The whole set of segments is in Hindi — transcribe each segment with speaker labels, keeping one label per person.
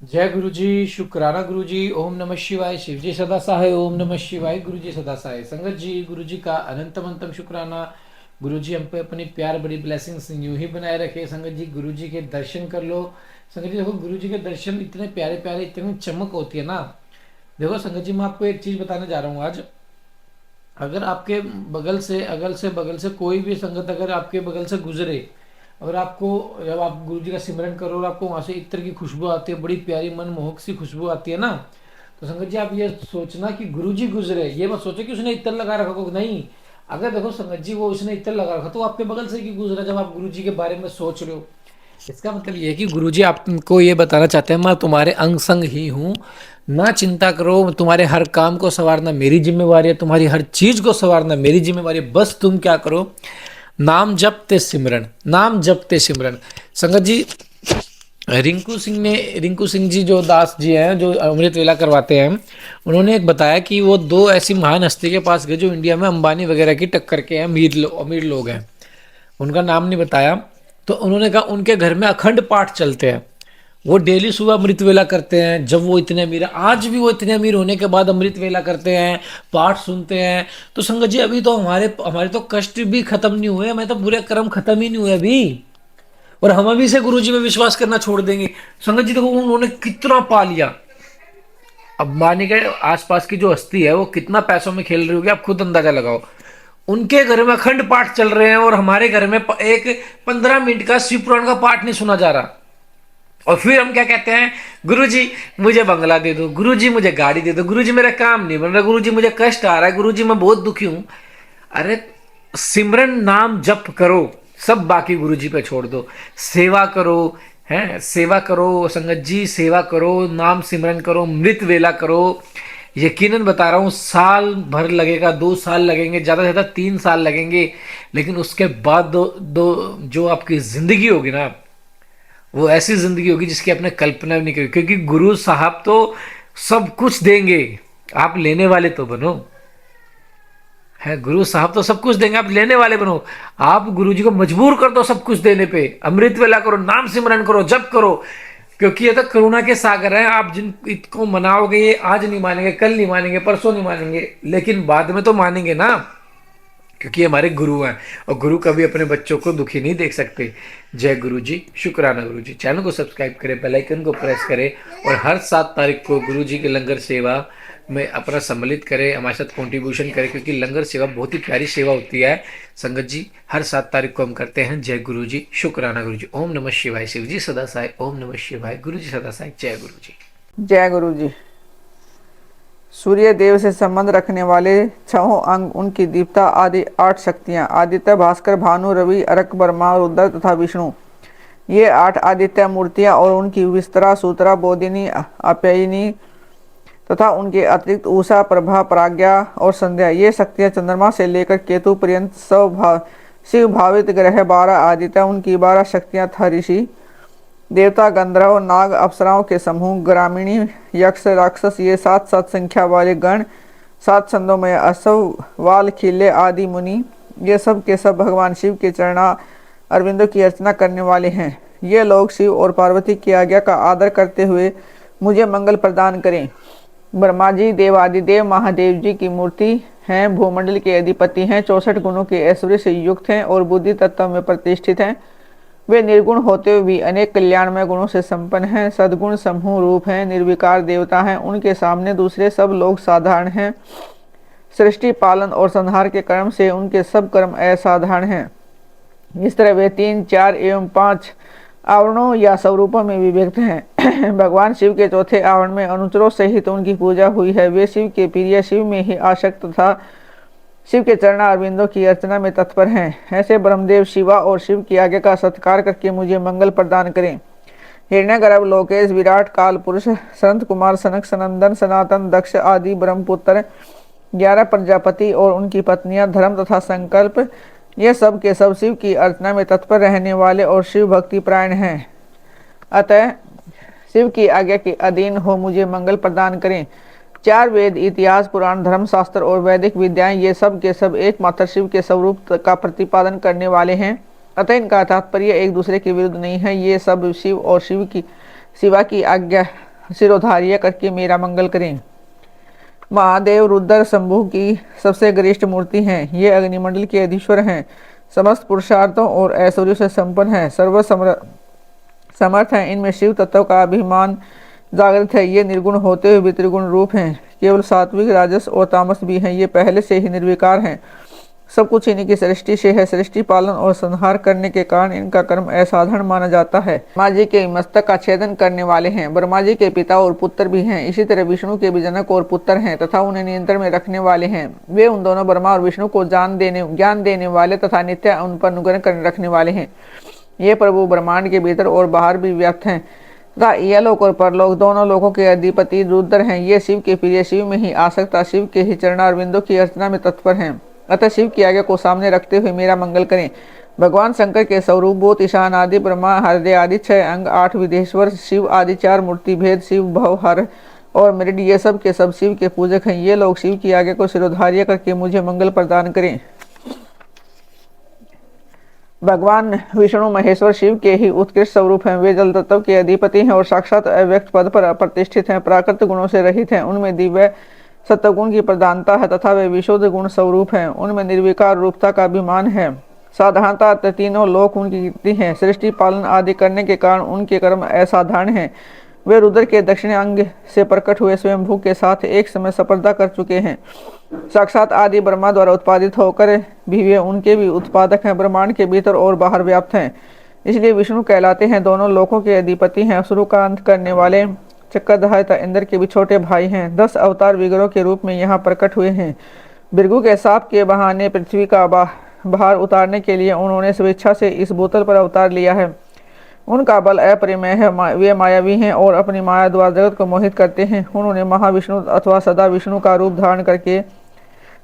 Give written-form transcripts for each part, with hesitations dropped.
Speaker 1: जय गुरु जी। शुक्राना गुरु जी। ओम नमः शिवाय। शिव जी सदा सहाय। ओम नमः शिवाय। गुरु जी सदा सहाय। संगत जी, गुरु जी का अनंतम अंतम शुक्राना। गुरु जी हम पे अपनी प्यार बड़ी ब्लेसिंग्स यूं ही बनाए रखे। संगत जी, गुरु जी के दर्शन कर लो। संगत जी देखो, गुरु जी के दर्शन इतने प्यारे प्यारे, इतनी चमक होती है ना। देखो संगत जी, मैं आपको एक चीज बताने जा रहा हूँ आज। अगर आपके बगल से, अगल से बगल से कोई भी संगत अगर आपके बगल से गुजरे, और आपको, जब आप गुरु जी का सिमरन करो और आपको वहां से इत्र की खुशबू आती है, बड़ी प्यारी मनमोहक सी खुशबू आती है ना, तो संगत जी आप ये सोचना कि गुरु जी गुजरे, ये मत सोचो कि उसने इत्र लगा रखा हो, नहीं। अगर देखो संगत जी, वो उसने इत्र लगा रखा तो आपके बगल से क्यों गुजरा जब आप गुरु जी के बारे में सोच रहे हो। इसका मतलब ये है कि गुरुजी आपको ये बताना चाहते हैं, मैं तुम्हारे अंग संग ही हूँ। ना चिंता करो, तुम्हारे हर काम को संवारना मेरी जिम्मेवारी है, तुम्हारी हर चीज को संवारना मेरी जिम्मेवारी है। बस तुम क्या करो, नाम जपते सिमरन, नाम जपते सिमरन। संगत जी, रिंकू सिंह जी जो दास जी हैं, जो अमृत वेला करवाते हैं, उन्होंने एक बताया कि वो दो ऐसी महान हस्ती के पास गए जो इंडिया में अंबानी वगैरह की टक्कर के हैं, अमीर लोग हैं। उनका नाम नहीं बताया। तो उन्होंने कहा उनके घर में अखंड पाठ चलते हैं। वो डेली सुबह अमृत वेला करते हैं। जब वो इतने अमीर हैं, आज भी वो इतने अमीर होने के बाद अमृत वेला करते हैं, पाठ सुनते हैं। तो संगत जी, अभी तो हमारे हमारे तो कष्ट भी खत्म नहीं हुए, हमारे तो बुरे कर्म खत्म ही नहीं हुए अभी। और हम अभी से गुरु जी में विश्वास करना छोड़ देंगे। संगत जी देखो, उन्होंने कितना पा लिया। अब मानिए के आसपास की जो हस्ती है वो कितना पैसों में खेल रही होगी, आप खुद अंदाजा लगाओ। उनके घर में अखंड पाठ चल रहे हैं और हमारे घर में एक 15 मिनट का शिव पुराण का पाठ नहीं सुना जा रहा। और फिर हम क्या कहते हैं, गुरुजी मुझे बंगला दे दो, गुरुजी मुझे गाड़ी दे दो, गुरुजी मेरा काम नहीं बन रहा, गुरुजी मुझे कष्ट आ रहा है, गुरुजी मैं बहुत दुखी हूं। अरे, सिमरन नाम जप करो, सब बाकी गुरुजी पे छोड़ दो। सेवा करो, है सेवा करो संगत जी, सेवा करो, नाम सिमरन करो, मृत वेला करो। यकीनन बता रहा हूं, साल भर लगेगा, 2 साल लगेंगे, ज्यादा से ज्यादा 3 साल लगेंगे। लेकिन उसके बाद दो जो आपकी जिंदगी होगी ना, वो ऐसी जिंदगी होगी जिसकी आपने कल्पना भी नहीं करी। क्योंकि गुरु साहब तो सब कुछ देंगे, आप लेने वाले तो बनो। है, गुरु साहब तो सब कुछ देंगे, आप लेने वाले बनो। आप गुरु जी को मजबूर कर दो सब कुछ देने पे। अमृत वेला करो, नाम सिमरन करो, जप करो। क्योंकि ये तो करुणा के सागर हैं। आप जिन इनको मनाओगे, ये आज नहीं मानेंगे, कल नहीं मानेंगे, परसों नहीं मानेंगे, लेकिन बाद में तो मानेंगे ना। क्योंकि ये हमारे गुरु हैं, और गुरु कभी अपने बच्चों को दुखी नहीं देख सकते। जय गुरु जी। शुक्राना गुरु जी। चैनल को सब्सक्राइब करें, बेल आइकन को प्रेस करें, और हर 7 तारीख को गुरु जी के लंगर सेवा में अपना सम्मिलित करें, हमारे साथ कंट्रीब्यूशन करें। क्योंकि लंगर सेवा बहुत ही प्यारी सेवा होती है संगत जी। हर 7 तारीख को हम करते हैं। जय गुरु जी। शुक्राना गुरु जी। ओम नमः शिवाय। शिव जी सदा साय। ओम नमः शिवाय। गुरु जी सदा साय। जय गुरु जी।
Speaker 2: जय गुरु जी। सूर्य देव से संबंध रखने वाले छहों अंग, उनकी दीप्ता आदि 8 शक्तियां, आदित्य, भास्कर, भानु, रवि, अर्क, ब्रह्मा, रुद्र तथा विष्णु, ये 8 आदित्य मूर्तियां और उनकी विस्तरा, सूत्रा, बोधिनी, अप्ययिनी तथा उनके अतिरिक्त उषा, प्रभा, प्राज्ञा और संध्या, ये शक्तियां चंद्रमा से लेकर केतु पर्यंत शिव भावित ग्रह 12 आदित्य, उनकी 12 शक्तियां तथा ऋषि देवता, गंधर्व, नाग, अप्सराओं के समूह, ग्रामीणी, यक्ष, राक्षस, ये 7 7 संख्या वाले गण, 7 छंदों में असव, वाल, खिल्ले आदि मुनि, ये सब के सब भगवान शिव के चरणा अरविंदों की अर्चना करने वाले हैं। ये लोग शिव और पार्वती की आज्ञा का आदर करते हुए मुझे मंगल प्रदान करें। ब्रह्मा जी देवादिदेव महादेव जी की मूर्ति हैं, भूमंडल के अधिपति हैं, 64 गुणों के ऐश्वर्य से युक्त हैं और बुद्धि तत्व में प्रतिष्ठित हैं। वे निर्गुण होते हुए भी अनेक कल्याणमय गुणों से संपन्न हैं, सद्गुण समूह रूप हैं, निर्विकार देवता हैं। उनके सामने दूसरे सब लोग साधारण हैं। सृष्टि, पालन और संहार के कर्म से उनके सब कर्म असाधारण हैं। इस तरह वे 3 4 एवं 5 आवरणों या स्वरूपों में विभक्त हैं। भगवान शिव के चौथे आवरण में अनुचरों सहित उनकी पूजा हुई है। वे शिव के प्रिय, शिव में ही आसक्त तथा शिव के चरणा अरविंदों की अर्चना में तत्पर हैं। ऐसे ब्रह्मदेव शिवा और शिव की आज्ञा का सत्कार करके मुझे मंगल प्रदान करें। हिरण्यगर्भ, लोकेश, विराट, काल पुरुष, संत कुमार, सनक, सनंदन, सनातन, दक्ष आदि ब्रह्मपुत्र, 11 प्रजापति और उनकी पत्नियां, धर्म तथा संकल्प, ये सब के सब शिव की अर्चना में तत्पर रहने वाले और शिव भक्ति प्रायण हैं। अतः शिव की आज्ञा के अधीन हो मुझे मंगल प्रदान करें। 4 वेद, इतिहास, पुराण, धर्मशास्त्र और वैदिक विद्याएं, ये सब के सब एकमात्र शिव के स्वरूप का प्रतिपादन करने वाले हैं। अतः इनका तात्पर्य एक दूसरे के विरुद्ध नहीं है। ये सब शिव और शिवा की आज्ञा सिरोधार्य करके मेरा मंगल करें। महादेव रुद्र शंभु की सबसे गरिष्ठ मूर्ति हैं। ये अग्निमंडल के अधीश्वर हैं, समस्त पुरुषार्थों और ऐश्वर्यों से संपन्न है, सर्व समर्थ हैं। इनमें शिव तत्व का अभिमान जागृत है। ये निर्गुण होते हुए भी त्रिगुण रूप हैं, केवल सात्विक, राजस और तामस भी हैं। ये पहले से ही निर्विकार हैं, सब कुछ इन्हीं की सृष्टि से है। सृष्टि पालन और संहार करने के कारण इनका कर्म असाधारण माना जाता है। ब्रह्मा जी के मस्तक का छेदन करने वाले हैं। ब्रह्मा जी के पिता और पुत्र भी हैं। इसी तरह विष्णु के भी जनक और पुत्र हैं तथा उन्हें नियंत्रण में रखने वाले हैं। वे उन दोनों ब्रह्मा और विष्णु को ज्ञान देने वाले तथा नित्य उन पर अनुग्रह कर रखने वाले हैं। ये प्रभु ब्रह्मांड के भीतर और बाहर भी व्याप्त हैं तथा यह लोक और परलोक दोनों लोकों के अधिपति रुद्र हैं। ये शिव के प्रिय, शिव में ही आसक्त, शिव के ही चरणारविंदों की अर्चना में तत्पर हैं। अतः शिव की आज्ञा को सामने रखते हुए मेरा मंगल करें। भगवान शंकर के स्वरूप भूत, ईशान आदि, ब्रह्मा, हृदय आदि 6 अंग, 8 विदेश्वर, शिव आदि 4 मूर्ति भेद, शिव भव, हर और मृड, ये सब के सब शिव के पूजक हैं। ये लोग शिव की आज्ञा को सिरोधार्य करके मुझे मंगल प्रदान करें। भगवान विष्णु महेश्वर शिव के ही उत्कृष्ट स्वरूप हैं। वे जल तत्व के अधिपति हैं और साक्षात अव्यक्त पद पर प्रतिष्ठित हैं। प्राकृत गुणों से रहित हैं। उनमें दिव्य सत्वगुण की प्रधानता है तथा वे विशुद्ध गुण स्वरूप हैं। उनमें निर्विकार रूपता का अभिमान है। साधारणता तीनों लोक उनकी कीर्ति हैं। सृष्टि पालन आदि करने के कारण उनके कर्म असाधारण हैं। वे रुद्र के दक्षिणी अंग से प्रकट हुए स्वयंभू के साथ एक समय स्पर्धा कर चुके हैं। साक्षात आदि ब्रह्मा द्वारा उत्पादित होकर भी वे उनके भी उत्पादक हैं। ब्रह्मांड के भीतर और बाहर व्याप्त हैं, इसलिए विष्णु कहलाते हैं। दोनों लोकों के अधिपति हैं। असुरों का अंत करने वाले चक्रधारी तथा इंद्र के भी छोटे भाई हैं। 10 अवतार विग्रहों के रूप में यहाँ प्रकट हुए हैं। भृगु के साप के बहाने पृथ्वी का भार उतारने के लिए उन्होंने स्वेच्छा से इस बोतल पर अवतार लिया है। उनका बल अपरिमेय है। वे मायावी हैं और अपनी माया द्वारा जगत को मोहित करते हैं। उन्होंने महाविष्णु अथवा सदा विष्णु का रूप धारण करके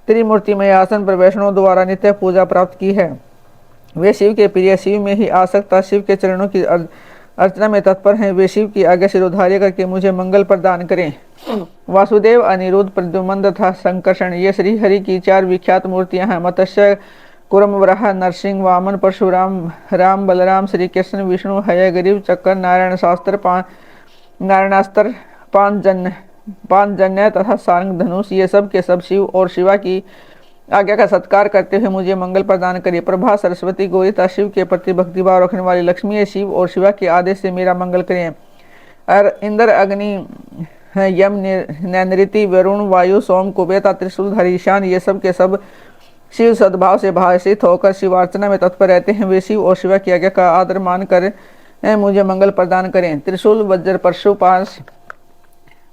Speaker 2: त्रिमूर्तिमय आसन पर वैष्णव द्वारा नित्य पूजा प्राप्त की है। वे शिव के प्रिय, शिव में ही आसक्त, शिव के चरणों की अर्चना में तत्पर हैं। वे शिव की आज्ञा सिरोधार्य करके मुझे मंगल प्रदान करें। वासुदेव, अनिरुद्ध, प्रद्युम्न तथा संकर्षण, ये श्री हरि की 4 विख्यात मूर्तियां हैं। मत्स्य, कुर्म, वराह, नरसिंह, वामन, परशुराम, राम, बलराम, श्री कृष्ण, विष्णु, हयग्रीव, चक्र, नारायणास्त्र, पांचजन्य तथा सारंग धनुष, ये सब के सब शिव और शिवा की आज्ञा का सत्कार करते हुए मुझे मंगल प्रदान करिए। प्रभा, सरस्वती, गौरीता, शिव के प्रति भक्तिभाव रखने वाली लक्ष्मी, शिव और शिवा के आदेश से मेरा मंगल करें। और इंद्र, अग्नि, यम, नैनृति, वरुण, वायु, सोम, कुबेर, त्रिशूल, हरिशान, ये सब के सब शिव सद्भाव से भाषित होकर शिवार्चना में तत्पर रहते हैं। वे शिव और शिवा की आज्ञा का आदर मान कर मुझे मंगल प्रदान करें। त्रिशूल, वज्र,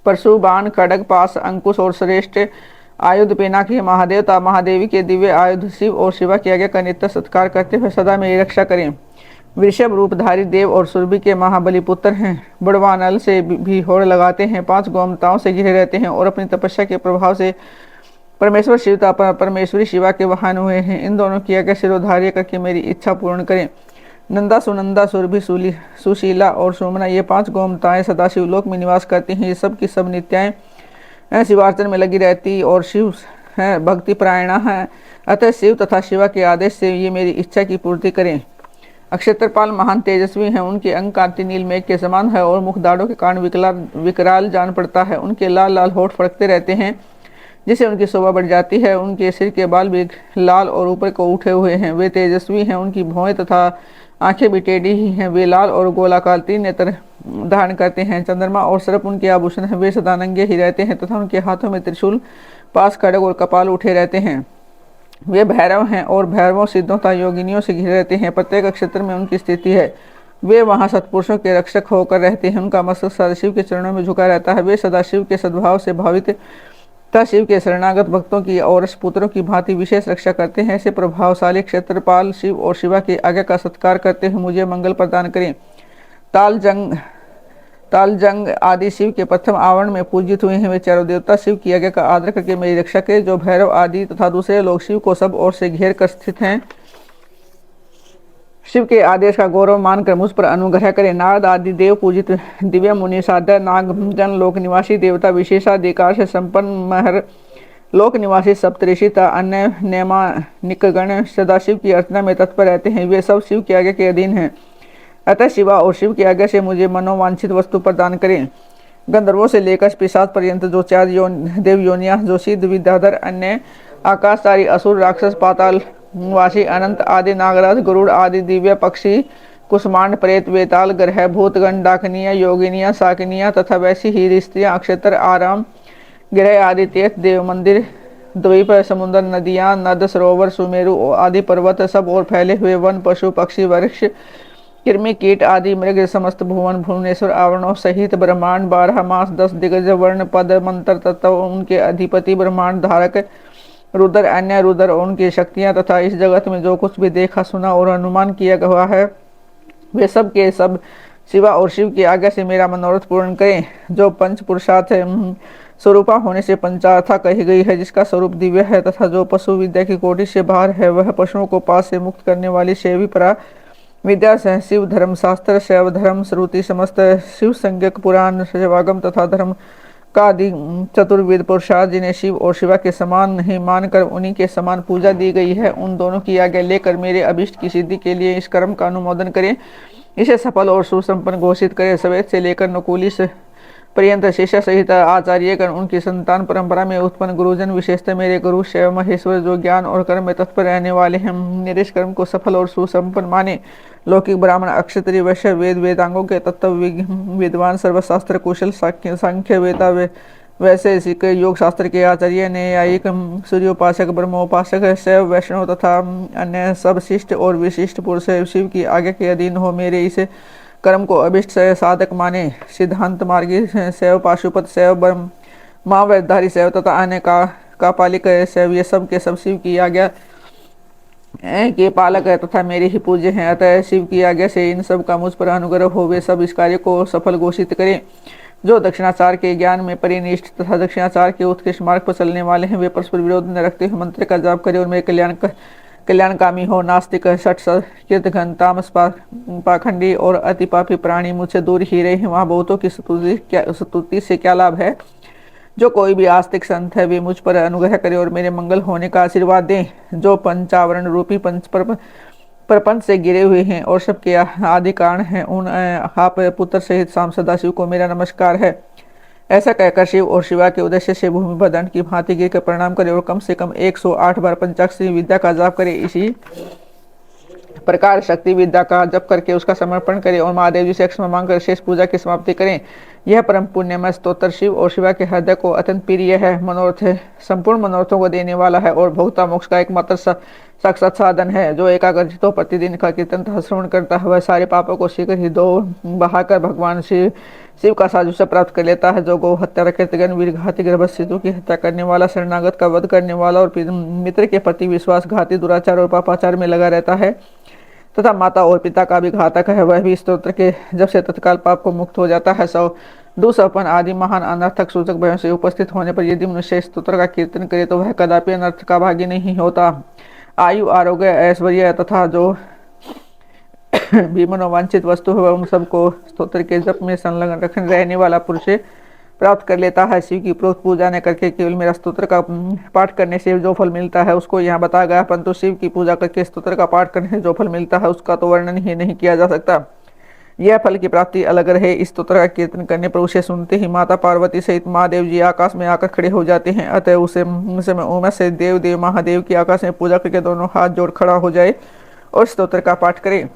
Speaker 2: परशु, बाण, खड्ग, पास, अंकुश और श्रेष्ठ आयुध पिनाकी महादेवता महादेवी के दिव्य आयुध शिव और शिवा की आज्ञा का नित्य सत्कार करते हुए सदा मेरी रक्षा करें। वृषभ रूपधारी देव और सुरभि के महाबली पुत्र हैं। बड़वानल से भी होड़ लगाते हैं। 5 गोमताओं से घिरे रहते हैं और अपनी तपस्या के प्रभाव से परमेश्वर शिवता परमेश्वरी शिवा के वाहन हुए हैं। इन दोनों की आज्ञा सिरोधार्य करके मेरी इच्छा पूर्ण करें। नंदा, सुनंदा, सुरभि, सुशीला और सुमना, ये 5 गोमताएं सदा शिवलोक में निवास करती हैं। ये सब की सब नित्याएं शिवार्चन में लगी रहती और शिव है भक्ति परायणा है। अतः शिव तथा शिवा के आदेश से ये मेरी इच्छा की पूर्ति करें। अक्षत्रपाल महान तेजस्वी हैं। उनके अंग कांति नील मेघ के समान है और मुख दाढ़ों के कारण विकराल जान पड़ता है। उनके लाल लाल होठ फड़कते रहते हैं जिससे उनकी शोभा बढ़ जाती है। उनके सिर के बाल भी लाल और ऊपर को उठे हुए हैं। वे तेजस्वी हैं। उनकी भौहें तथा आंखें भी टेढ़ी ही हैं। वे लाल और गोलाकार 3 नेत्र धारण करते हैं। चंद्रमा और सर्प उनके आभूषण हैं। वे सदा नंगे ही रहते हैं तथा उनके हाथों में त्रिशूल, पास, खड्ग और कपाल उठे रहते हैं। वे भैरव हैं और भैरवों, सिद्धों तथा योगिनियों से घिरे रहते हैं। प्रत्येक क्षेत्र में उनकी स्थिति है। वे वहाँ सत्पुरुषों के रक्षक होकर रहते हैं। उनका मस्तक सदाशिव के चरणों में झुका रहता है। वे सदाशिव के सद्भाव से भावित तथा शिव के शरणागत भक्तों की और पुत्रों की भांति विशेष रक्षा करते हैं। ऐसे प्रभावशाली क्षेत्रपाल शिव और शिवा की आज्ञा का सत्कार करते हुए मुझे मंगल प्रदान करें। तालजंग आदि शिव के प्रथम आवरण में पूजित हुए हैं। वे चारों देवता शिव की आज्ञा का आदर करके मेरी रक्षा करें। जो भैरव आदि तथा दूसरे लोग शिव को सब ओर से घेर कर स्थित हैं, शिव के आदेश का गौरव मानकर मुझ पर अनुग्रह करें। नारद आदि देव पूजित दिव्य मुनि, साध्य, नाग, जन, लोक निवासी देवता, विशेषाधिकार से संपन्न महर, लोक निवासी सप्तऋषि तथा अन्य नैमानिकगण सदाशिव की अर्चना में तत्पर रहते हैं। वे सब शिव की आज्ञा के अधीन हैं। अतः शिवा और शिव की आज्ञा से मुझे मनोवांछित वस्तु प्रदान करें। गंधर्वों से लेकर पिशाच पर्यंत जो चार देव योनियां, जो सिद्ध विद्याधर, अन्य आकाशचारी, असुर, राक्षस, पाताल वासी, अनंत आदि, नागराज, गरुड़ आदि दिव्य पक्षी, कुष्मांड, प्रेत, वेताल, ग्रह, भूतगण, डाकनिया, योगिनियां, साकिनियां तथा वैसी ही स्त्रियां, अक्षत्र, आराम ग्रह आदि, तीर्थ, देव मंदिर, द्वीप, समुद्र, नदियां, नद, सरोवर, सुमेरु आदि पर्वत, सब और फैले हुए वन, पशु, पक्षी, वृक्ष, कृमि, कीट आदि मृग, समस्त भुवन, भुवनेश्वर, आवरणों सहित ब्रह्मांड, 12 मास, 10 दिग्गज, वर्ण, पद, मंत्र तत्व, उनके अधिपति, ब्रह्मांड धारक रुद्र, अन्य रुद्र, उनकी शक्तियां तथा इस जगत में जो कुछ भी देखा, सुना और अनुमान किया गया है, वे सब के सब शिवा और शिव की आज्ञा से मेरा मनोरथ पूर्ण करें। जो पंच पुरुषार्थ स्वरूपा होने से पंचार्था कही गई है, जिसका स्वरूप दिव्य है तथा जो पशु विद्या की कोटि से बाहर है, वह पशुओं को पास से मुक्त करने वाली शैवी परा विद्या से शिव धर्म शास्त्र, शैव धर्म, श्रुति, समस्त शिव संज्ञक पुराण, शिवागम तथा धर्म का आदि चतुर्वेद पुरुषार्थ, जिन्हें शिव और शिवा के समान नहीं मानकर उन्हीं के समान पूजा दी गई है, उन दोनों की आज्ञा लेकर मेरे अभिष्ट की सिद्धि के लिए इस कर्म का अनुमोदन करें, इसे सफल और सुसंपन्न घोषित करें। सवेद से लेकर नकुली पर्यंत शिष्य सहित आचार्यगण, उनकी संतान परंपरा में उत्पन्न गुरुजन, विशेषतः मेरे गुरु शैव महेश्वर, जो ज्ञान और कर्म में तत्पर रहने वाले हैं, मेरे इस कर्म को सफल और सुसंपन्न माने। लौकिक ब्राह्मण, अक्षत्रिय, वैश्य, वेद वेदांगों के तत्व विद्वान, सर्वशास्त्र कुशल, सांख्य वेता वैसे सिख योग शास्त्र के आचार्य, न्यायिक, सूर्योपासक, ब्रह्मोपासक, शैव, वैष्णव तथा अन्य सब शिष्ट और विशिष्ट पुरुष शिव की आज्ञा के अधीन हो मेरे इस कर्म को अभिष्ट साधक माने। सिद्धांत मार्गी शैव, पाशुपत शैव, महावैधारी शैव तथा अन्य का पालिक शैव, ये सब के सब शिव की आज्ञा के पालक है तथा मेरे ही पूज्य हैं। अतः शिव की आज्ञा से इन सब का मुझ पर अनुग्रह हो, वे सब इस कार्य को सफल घोषित करें। जो दक्षिणाचार के ज्ञान में परिनिष्ठ तथा दक्षिणाचार के उत्कृष्ट मार्ग पर चलने वाले हैं, वे परस्पर विरोध न रखते हुए मंत्र का जाप करें और मेरे कल्याणकामी हो। नास्तिक, शठ, कीर्त, घन, तामस, पाखंडी और अति पापी प्राणी मुझसे दूर ही रहे हैं। वहाँ बहुतों की स्तुति से क्या लाभ है। जो कोई भी आस्तिक संत है, वे मुझ पर अनुग्रह करे और मेरे मंगल होने का आशीर्वाद दें। जो पंचावरण रूपी पंच प्रपंच से गिरे हुए हैं और सबके आदि कारण हैं, उन आप पुत्र सहित शाम सदाशिव को मेरा नमस्कार है। ऐसा कहकर शिव और शिवा के उद्देश्य से भूमि पर दंड की भांति गिरकर प्रणाम करे और कम से कम 108 बार पंचाक्षरी विद्या का जाप करे। इसी प्रकार शक्ति विद्या का जप करके उसका समर्पण करें और महादेव जी से क्षमा मांगकर शेष पूजा की समाप्ति करें। यह परम पुण्यमय स्तोत्र शिव और शिवा के हृदय को अत्यंत प्रिय है, मनोरथ है, संपूर्ण मनोरथों को देने वाला है और भोक्ता मोक्ष का एकमात्र साक्षात साधन है। जो एकाग्रचित हो प्रतिदिन का कीर्तन तथा श्रवण करता है, वह सारे पापों को शीघ्र ही दो बहाकर भगवान शिव का साजुष्य प्राप्त कर लेता है। जो गौ हत्या, रकृतगण, वीरघाती, गर्भस्थितों की हत्या करने वाला, शरणागत का वध करने वाला और मित्र के प्रति विश्वासघाती, दुराचार और पापाचार में लगा रहता है तथा माता और पिता का भी घातक है, वह भी स्तोत्र के जब से तत्काल पाप को मुक्त हो जाता है। दूसरपन आदि महान अनर्थक सूचक भयों से उपस्थित होने पर यदि मनुष्य स्तोत्र का कीर्तन करे तो वह कदापि अनर्थ का भागी नहीं होता। आयु, आरोग्य, ऐश्वर्य तथा जो भी मनोवांछित वस्तु है, उन सबको स्तोत्र के जप में संलग्न रखने रहने वाला पुरुष प्राप्त कर लेता है। शिव की प्रोक्त पूजा न करके केवल मेरा स्तोत्र का पाठ करने से जो फल मिलता है उसको यहाँ बताया गया, परंतु शिव की पूजा करके स्तोत्र का पाठ करने से जो फल मिलता है उसका तो वर्णन ही नहीं किया जा सकता। यह फल की प्राप्ति अलग रहे। इस स्तोत्र का कीर्तन करने पर उसे सुनते ही माता पार्वती सहित महादेव जी आकाश में आकर खड़े हो जाते हैं। अतः उसे उमा से देव महादेव की आकाश में पूजा करके दोनों हाथ जोड़ खड़ा हो जाए और स्तोत्र का पाठ करे।